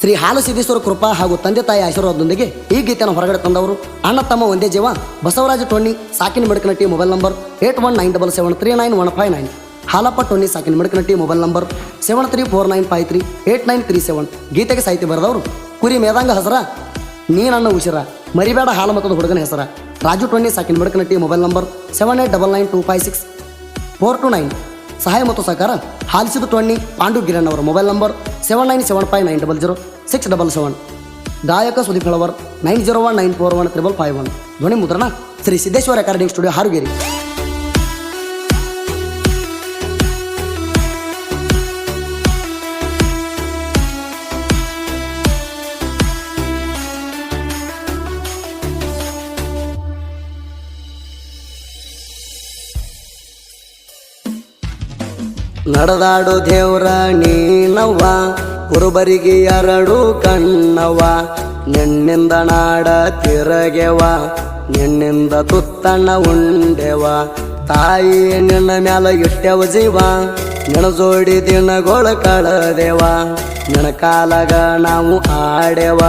ಶ್ರೀ ಹಾಲಸಿದ್ದೇಶ್ವರ ಕೃಪಾ ಹಾಗೂ ತಂದೆ ತಾಯಿ ಆಶೀರ್ವಾದದೊಂದಿಗೆ ಈ ಗೀತೆಯನ್ನು ಹೊರಗಡೆ ತಂದವರು ಅಣ್ಣ ತಮ್ಮ ಒಂದೇ ಜೀವ ಬಸವರಾಜ ಟೊಣ್ಣಿ ಸಾಕಿನ ಮಿಡಕನಟ್ಟಿ ಮೊಬೈಲ್ ನಂಬರ್ 8197739159. ಹಾಲಪ್ಪ ಟೊಣ್ಣಿ ಸಾಕಿನ ಮಿಡಕನಟ್ಟಿ ಮೊಬೈಲ್ ನಂಬರ್ 7349538937. ಗೀತೆಗೆ ಸಾಹಿತ್ಯ ಬರೆದವರು ಕುರಿ ಮೇದಂಗ ಹಸರ ನೀ ನನ್ನ ಉಸಿರ ಮರಿಬೇಡ ಹಾಲ ಮತದ ಹುಡುಗನ ಹೆಸರ ರಾಜು ಟೊಣ್ಣಿ ಸಾಕಿನ ಮಿಡಕನಟ್ಟಿ ಮೊಬೈಲ್ ನಂಬರ್ 7899256429. ಸಹಾಯ ಮತ್ತು ಸಹಕಾರ ಹಾಲಿಸಿದ ಟೊಣ್ಣಿ ಪಾಂಡು ಗಿರಣ್ ಅವರ ಮೊಬೈಲ್ ನಂಬರ್ 7975900677. ಗಾಯಕ ಸುದೀಪ್ ಹಳವರ್ 9019415551. ಧ್ವನಿ ಮುದ್ರಣ ಶ್ರೀ ಸಿದ್ದೇಶ್ವರ ರೆಕಾರ್ಡಿಂಗ್ ಸ್ಟುಡಿಯೋ ಹಾರುಗೇರಿ. ನಡೆದಾಡು ದೇವ್ರ ನೀನವ್ವ ಕುರುಬರಿಗೆ 2 ಕಣ್ಣವ್ವ ನಿನ್ನಿಂದ ನಾಡ ತಿರಗೆವ ನಿನ್ನಿಂದ ತುತ್ತಣ್ಣ ಉಂಡೆವ ತಾಯಿ ನಿನ್ನ ಮ್ಯಾಲ ಇಟ್ಟೆವ ಜೀವ ನಿನ ಜೋಡಿ ದಿನಗೊಳ ಕಳದೇವ ನಿನ ಕಾಲಾಗ ನಾವು ಆಡೆವ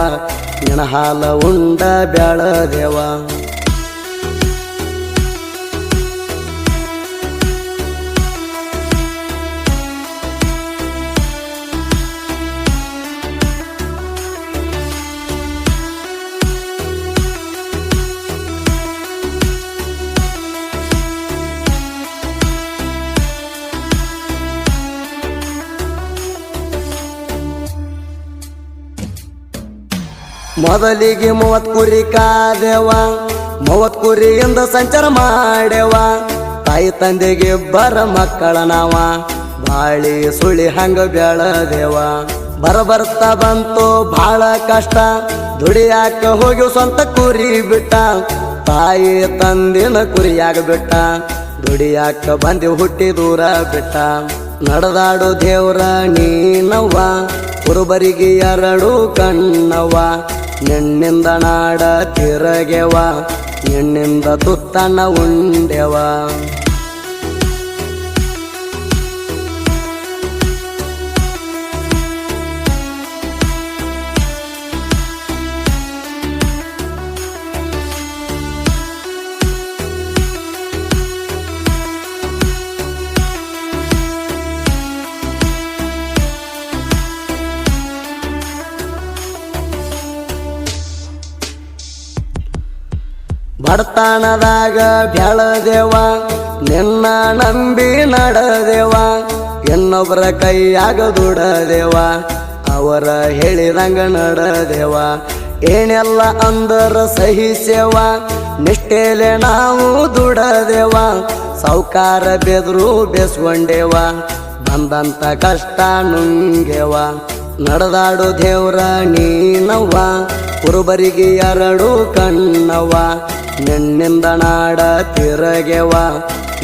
ನಿನ ಹಾಲ ಉಂಡ ಬೆಳದೇವ. ಮೊದಲಿಗೆ 30 ಕುರಿ ಕಾದೆವ 30 ಕುರಿಯಿಂದ ಸಂಚಾರ ಮಾಡ್ಯವ ತಾಯಿ ತಂದೆಗೆ ಬರ ಮಕ್ಕಳ ನಾವ ಬಾಳಿ ಸುಳಿ ಹಂಗ ಬೆಳದೇವ. ಬರ್ತಾ ಬಂತು ಭಾಳ ಕಷ್ಟ ದುಡಿಯಾಕ ಹೋಗಿ ಸ್ವಂತ ಕುರಿ ಬಿಟ್ಟ ತಾಯಿ ತಂದಿನ ಕುರಿಯಾಗ ಬಿಟ್ಟ ದುಡಿಯಾಕ ಬಂದಿ ಹುಟ್ಟಿ ದೂರ ಬಿಟ್ಟ. ನಡೆದಾಡು ದೇವ್ರ ನೀನವ್ವ ಕುರುಬರಿಗೆ 2 ಕಣ್ಣವ್ವ ನಿನ್ನಿಂದ ನಾಡ ತಿರಗೆವ ನಿನ್ನಿಂದ ತುತ್ತಣ್ಣ ಉಂಡೆವ. ಬಡತನದಾಗ ಬೆಳದೇವ ನಿನ್ನ ನಂಬಿ ನಡೆದೇವ ಇನ್ನೊಬ್ಬರ ಕೈಯಾಗ ದುಡದೇವ ಅವರ ಹೇಳಿದಂಗ ನಡೆದೇವ. ಏನೆಲ್ಲ ಅಂದರ ಸಹಿಸೇವ ನಿಷ್ಠೆಲೆ ನಾವು ದುಡದೇವ ಸಾವುಕಾರ ಬೆದ್ರು ಬೆಸ್ಕೊಂಡೇವ ಬಂದಂತ ಕಷ್ಟ ನುಂಗೆವ. ನಡೆದಾಡು ದೇವ್ರ ನೀನವ್ವ ಕುರುಬರಿಗೆ 2 ಕಣ್ಣವ್ವ ನಿನ್ನಿಂದ ನಾಡ ತಿರಗೆವ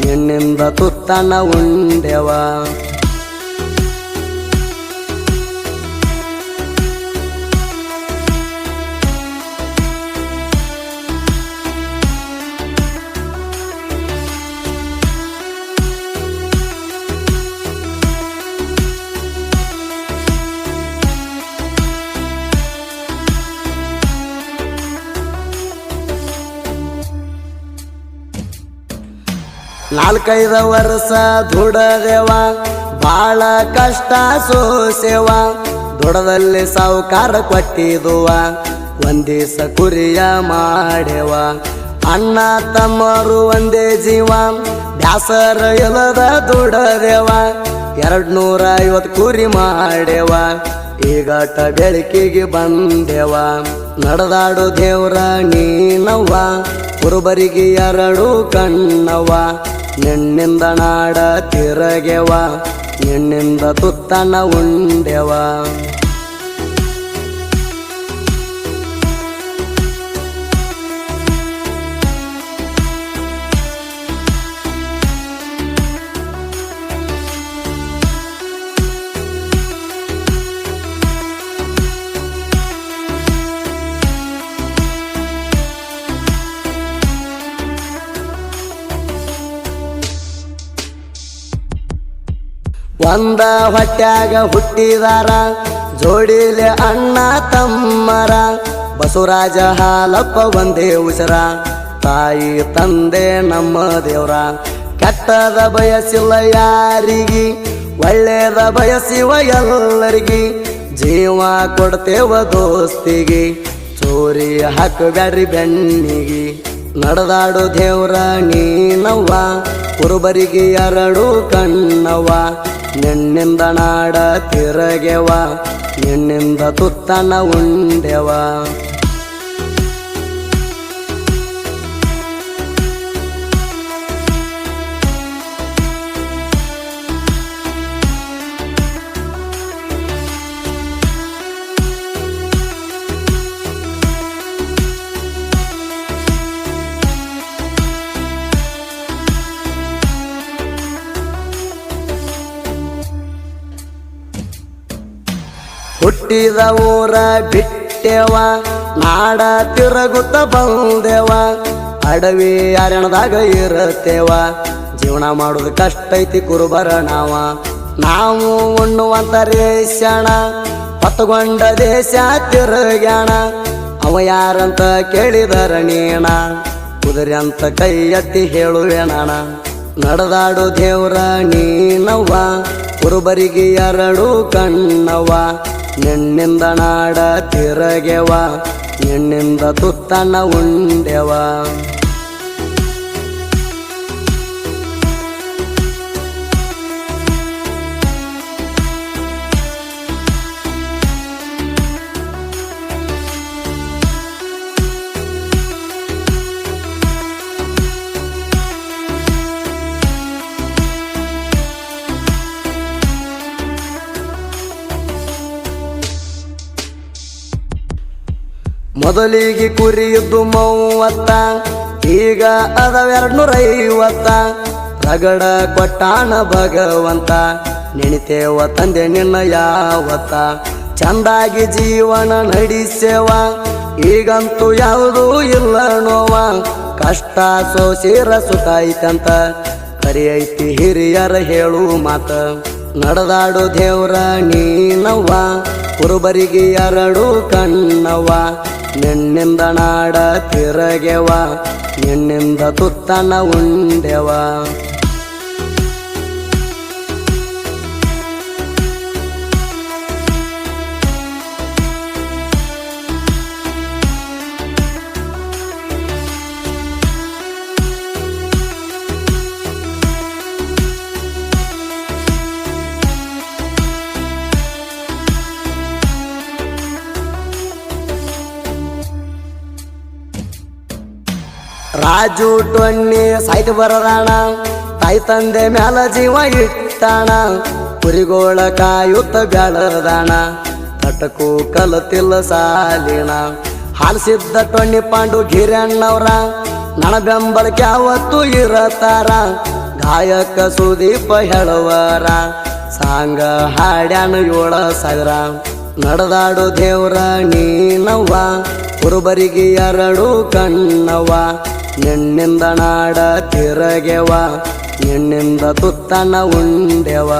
ನಿನ್ನಿಂದ ತುತ್ತಣ್ಣ ಉಂಡೆವ. ನಾಲ್ಕೈದು ವರ್ಷ ದುಡದೇವ ಬಾಳ ಕಷ್ಟ ಸೋಸೇವ ದುಡದಲ್ಲಿ ಸಾವುಕಾರ ಕೊಟ್ಟಿದುವ ಒಂದಿಸ ಕುರಿಯ ಮಾಡೆವ. ಅಣ್ಣ ತಮ್ಮರು ಒಂದೇ ಜೀವ ಬ್ಯಾಸರ ಇಲ್ಲದ ದುಡದೇವ 250 ಕುರಿ ಮಾಡೆವ ಈಗಟ ಬೆಳಕಿಗೆ ಬಂದೆವ. ನಡೆದಾಡು ದೇವ್ರ ನೀನವ್ವ ಕುರುಬರಿಗೆ 2 ಕಣ್ಣವ್ವ ನಿನ್ನಿಂದ ನಾಡ ತಿರಗೆವ ನಿನ್ನಿಂದ ತುತ್ತಣ್ಣ ಉಂಡೆವ. ಒಂದ ಹೊಟ್ಯಾಗ ಹುಟ್ಟಿದಾರ ಜೋಡಿಲೆ ಅಣ್ಣ ತಮ್ಮರ ಬಸವರಾಜ ಹಾಲಪ್ಪ ಒಂದೇ ಉಸಿರ ತಾಯಿ ತಂದೆ ನಮ್ಮ ದೇವ್ರ ಕೆಟ್ಟದ ಬಯಸಿಲ್ಲ ಯಾರಿಗಿ ಒಳ್ಳೇದ ಬಯಸಿವ ಎಲ್ಲರಿಗಿ ಜೀವ ಕೊಡ್ತೇವ ದೋಸ್ತಿಗಿ ಚೋರಿ ಹಾಕಬ್ಯಾಡ್ರಿ ಬೆನ್ನಿಗಿ ನಡೆದಾಡು ದೇವ್ರ ನೀನವ್ವ ಕುರುಬರಿಗೆ ಎರಡು ಕಣ್ಣವ್ವ ನಿನ್ನಿಂದ ನಾಡ ತಿರಗೆವ ನಿನ್ನಿಂದ ತುತ್ತನ ಉಂಡೆವ ಹುಟ್ಟಿದ ಊರ ಬಿಟ್ಟೆವ ನಾಡ ತಿರುಗುತ್ತ ಬಂದೆವ ಅಡವಿ ಅರಣದಾಗ ಇರತ್ತೇವ ಜೀವನ ಮಾಡೋದು ಕಷ್ಟ ಐತಿ ಕುರುಬರ ನಾವು ಉಣ್ಣುವಂತ ರೇಷಣ ಹೊತ್ತುಕೊಂಡ ದೇಶ ತಿರುಗ್ಯಾಣ ಅವ ಯಾರಂತ ಕೇಳಿದರ ನೀಣ ಕುದುರೆ ಅಂತ ಕೈ ಎತ್ತಿ ಹೇಳುವೇಣ ನಡೆದಾಡು ದೇವ್ರ ನೀನವ್ವ ಕುರುಬರಿಗೆ ಎರಡು ಕಣ್ಣವ್ವ ನಿನ್ನಿಂದ ನಾಡ ತಿರಗೆವ ನಿನ್ನಿಂದ ತುತ್ತನ ಉಂಡೆವ ಮೊದಲಿಗೆ ಕುರಿಯುದ್ದು 30 ಈಗ ಅದ 250 ರಗಡ ಕೊಟ್ಟಾನ ಭಗವಂತ ನೆನಿತೇವ ತಂದೆ ನಿನ್ನ ಯಾವತ್ತ ಚಂದಾಗಿ ಜೀವನ ನಡೆಸೇವ ಈಗಂತೂ ಯಾವುದೂ ಇಲ್ಲ ನೋವ ಕಷ್ಟ ಸೋಸಿರ ಸುತಾಯ್ತಂತ ಕರಿ ಐತಿ ಹಿರಿಯರ ಹೇಳು ಮಾತ ನಡೆದಾಡು ದೇವ್ರ ನೀನವ್ವ ಕುರುಬರಿಗೆ ಎರಡು ಕಣ್ಣವ್ವ ನಿನ್ನಿಂದ ನಾಡ ತಿರಗೆವ ನಿನ್ನಿಂದ ತುತ್ತನ ಉಂಡೆವ ರಾಜು ಟೊನ್ನಿ ಸಾಯ್ತು ಬರದಾಣ ತಾಯಿ ತಂದೆ ಮ್ಯಾಲ ಜೀವ ಇಟ್ಟಾಣ ಕುರಿಗೋಳ ಕಾಯುತ್ತ ಬೆಳದಾಣ ತಟಕು ಕಲತಿಲ್ಲ ಸಾಲಿಣ ಹಾಲಿಸಿದ್ದ ಟೊನ್ನಿ ಪಾಂಡು ಗಿರಣ್ಣವ್ರ ನಣ ಬೆಂಬಲಕ್ಕೆ ಯಾವತ್ತು ಇರತಾರ ಗಾಯಕ ಸುದೀಪ ಹೇಳುವರ ಸಾಂಗ ಹಾಡ್ಯಾನ 7,000 ನಡೆದಾಡು ದೇವ್ರ ನೀನವ್ವ ಕುರುಬರಿಗೆ ಎರಡು ಕಣ್ಣವ್ವ ನಿನ್ನಿಂದ ನಾಡ ತಿರಗೆವ ನಿನ್ನಿಂದ ತುತ್ತನ ಉಂಡೆವ